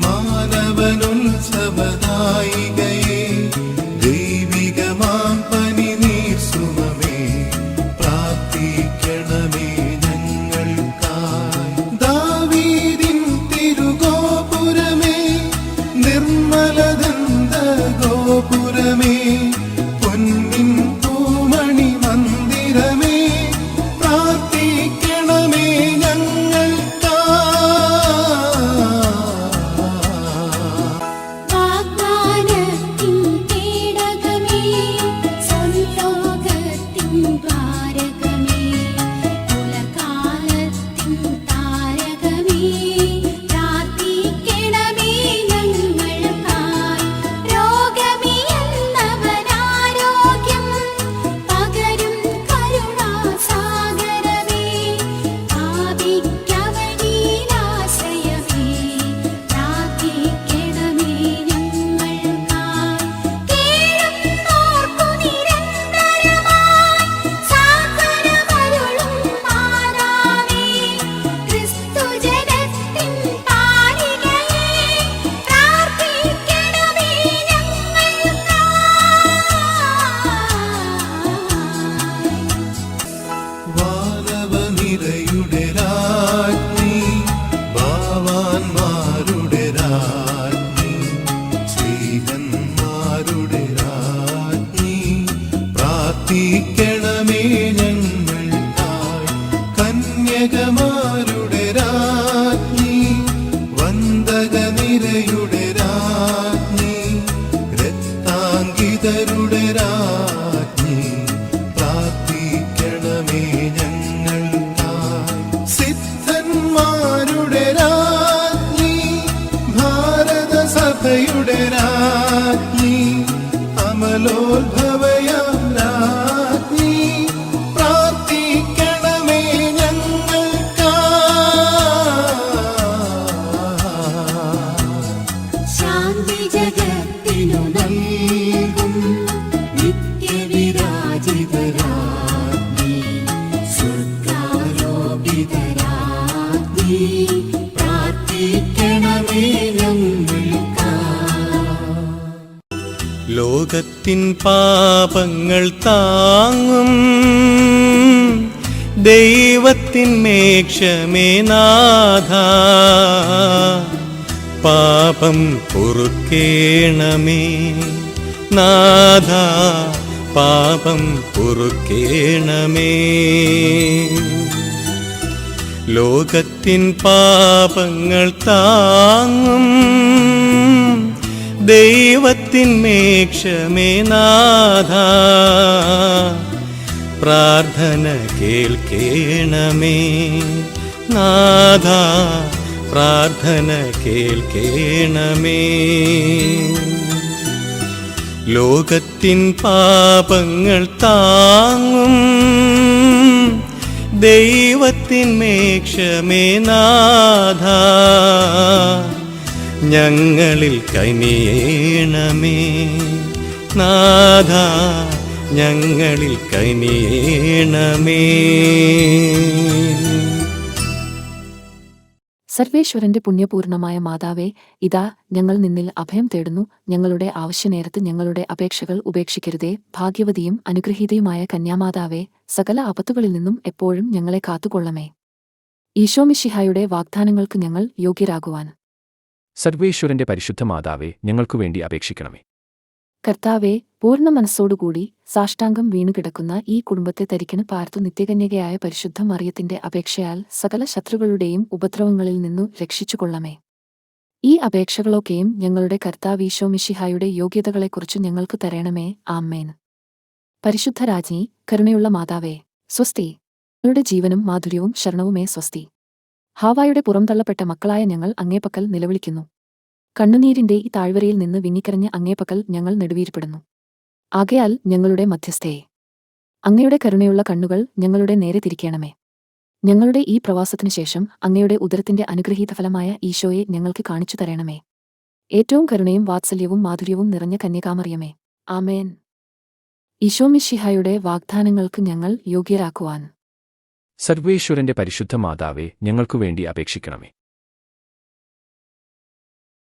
മാനവനുത്സവദായികയെ, ദൈവികമാം പനിനീർ സുമമേ, പ്രാർത്ഥിക്കണമേ ഞങ്ങൾക്കായി. ദാവീദിൻ തിരുഗോപുരമേ, നിർമ്മലദന്ത ഗോപുരമേ, പൊന്നിൻ പൂമണി മന്ദിരമേ, പ്രാർത്ഥിക്കണമേ ഞങ്ങൾക്കായി. വാഗ്ദാനത്തിൻ പേടകമേ, സ്വർഗ്ഗലോകത്തിൻ ദ്വാരകമേ, പുലർകാലത്തിൻ താരകമേ, പ്രാർത്ഥിക്കണമേ ഞങ്ങൾക്കായി. രോഗമിയെന്നവനാരോഗ്യം പകരും കരുണാസാഗരമേ, പാപിക്കവനിലാശ്രയമേ, പ്രാർത്ഥിക്കണമേ ഞങ്ങൾക്കായി. കേഴുന്നോർക്കു നിരന്തരമായി സാന്ത്വനമരുളും മാതാവേ, ക്രിസ്തുജനത്തിൻ പാലികയേ, പ്രാർത്ഥിക്കണമേ ഞങ്ങൾക്കായി. വാനവനിരയുടെ രാജ്ഞി, ഭാവാന്മാരുടെ രാജ്ഞി, ശ്രീഹന്മാരുടെ രാജ്ഞി, പ്രാർത്ഥിക്കണമേ ഞങ്ങൾക്കായി. കന്യകമാരുടെ രാജ്ഞി, വന്ദകനിരയുടെ രാജ്ഞി, രക്താങ്കിതരുടെ രാജ്ഞി, പ്രാർത്ഥിക്കണമേ ഞങ്ങൾക്കായി. സിദ്ധന്മാരുടെ രാജ്ഞി, ഭാരതസഭയുടെ രാജ്ഞി, അമലോത്ഭവയാം രാജ്ഞി, പ്രാർത്ഥിക്കണമേ ഞങ്ങൾക്കായി. ശാന്തി ജഗത്തിനു നൽകും നിത്യവിരാജിതരാജ്ഞി, സ്വർഗ്ഗാരോപിതരാജ്ഞി, പ്രാർത്ഥിക്കണമേ ഞങ്ങൾക്കായി. ലോകത്തിൻ പാപങ്ങൾ താങ്ങും ദൈവത്തിൻ മേക്ഷമേ നാഥ, പാപം പൊറുക്കേണമേ നാഥ, പാപം പൊറുക്കേണമേ. ലോകത്തിൻ പാപങ്ങൾ താങ്ങും ദൈവത്തിൻ മേക്ഷമേ നാഥ, പ്രാർത്ഥന കേൾക്കേണമേ നാഥ, പ്രാർത്ഥന കേൾക്കേണമേ. ലോകത്തിൻ പാപങ്ങൾ താങ്ങും ദൈവത്തിൻ മേക്ഷമേ നാഥ, ഞങ്ങളിൽ കനിയേണമേ നാഥ, ഞങ്ങളിൽ കനിയേണമേ. സർവേശ്വരന്റെ പുണ്യപൂർണമായ മാതാവേ, ഇതാ ഞങ്ങൾ നിന്നിൽ അഭയം തേടുന്നു. ഞങ്ങളുടെ ആവശ്യനേരത്ത് ഞങ്ങളുടെ അപേക്ഷകൾ ഉപേക്ഷിക്കരുതേ. ഭാഗ്യവതിയും അനുഗ്രഹീതയുമായ കന്യാമാതാവേ, സകല ആപത്തുകളിൽ നിന്നും എപ്പോഴും ഞങ്ങളെ കാത്തുകൊള്ളമേ. ഈശോമിശിഹായുടെ വാഗ്ദാനങ്ങൾക്ക് ഞങ്ങൾ യോഗ്യരാകുവാൻ സർവേശ്വരന്റെ പരിശുദ്ധ മാതാവേ, ഞങ്ങൾക്കുവേണ്ടി അപേക്ഷിക്കണമേ. കർത്താവെ, പൂർണ്ണ മനസ്സോടുകൂടി സാഷ്ടാംഗം വീണുകിടക്കുന്ന ഈ കുടുംബത്തെ തരിക്കണ പാർത്തു നിത്യകന്യകയായ പരിശുദ്ധ മറിയത്തിന്റെ അപേക്ഷയാൽ സകല ശത്രുക്കളുടെയും ഉപദ്രവങ്ങളിൽ നിന്നു രക്ഷിച്ചുകൊള്ളമേ. ഈ അപേക്ഷകളൊക്കെയും ഞങ്ങളുടെ കർത്താവീശോമിശിഹായുടെ യോഗ്യതകളെക്കുറിച്ച് ഞങ്ങൾക്ക് തരണമേ. ആമേൻ. പരിശുദ്ധ രാജ്ഞി, കരുണയുള്ള മാതാവേ, സ്വസ്തി. ഞങ്ങളുടെ ജീവനും മാധുര്യവും ശരണവുമേ സ്വസ്തി. ഹാവായുടെ പുറംതള്ളപ്പെട്ട മക്കളായ ഞങ്ങൾ അങ്ങേപ്പക്കൽ നിലവിളിക്കുന്നു. കണ്ണുനീരിന്റെ ഈ താഴ്വരയിൽ നിന്ന് വിങ്ങിക്കരഞ്ഞ് അങ്ങേപ്പക്കൽ ഞങ്ങൾ നെടുവീർപ്പെടുന്നു. ആകയാൽ ഞങ്ങളുടെ മധ്യസ്ഥയെ അങ്ങയുടെ കരുണയുള്ള കണ്ണുകൾ ഞങ്ങളുടെ നേരെ തിരിക്കണമേ. ഞങ്ങളുടെ ഈ പ്രവാസത്തിനു ശേഷം അങ്ങയുടെ ഉദരത്തിന്റെ അനുഗ്രഹീത ഫലമായ ഈശോയെ ഞങ്ങൾക്ക് കാണിച്ചു തരണമേ. ഏറ്റവും കരുണയും വാത്സല്യവും മാധുര്യവും നിറഞ്ഞ കന്യകാമറിയമേ, ആമേൻ. ഈശോമിശിഹായുടെ വാഗ്ദാനങ്ങൾക്ക് ഞങ്ങൾ യോഗ്യരാക്കുവാൻ സർവേശ്വരന്റെ പരിശുദ്ധ മാതാവേ ഞങ്ങൾക്കു വേണ്ടി അപേക്ഷിക്കണമേ.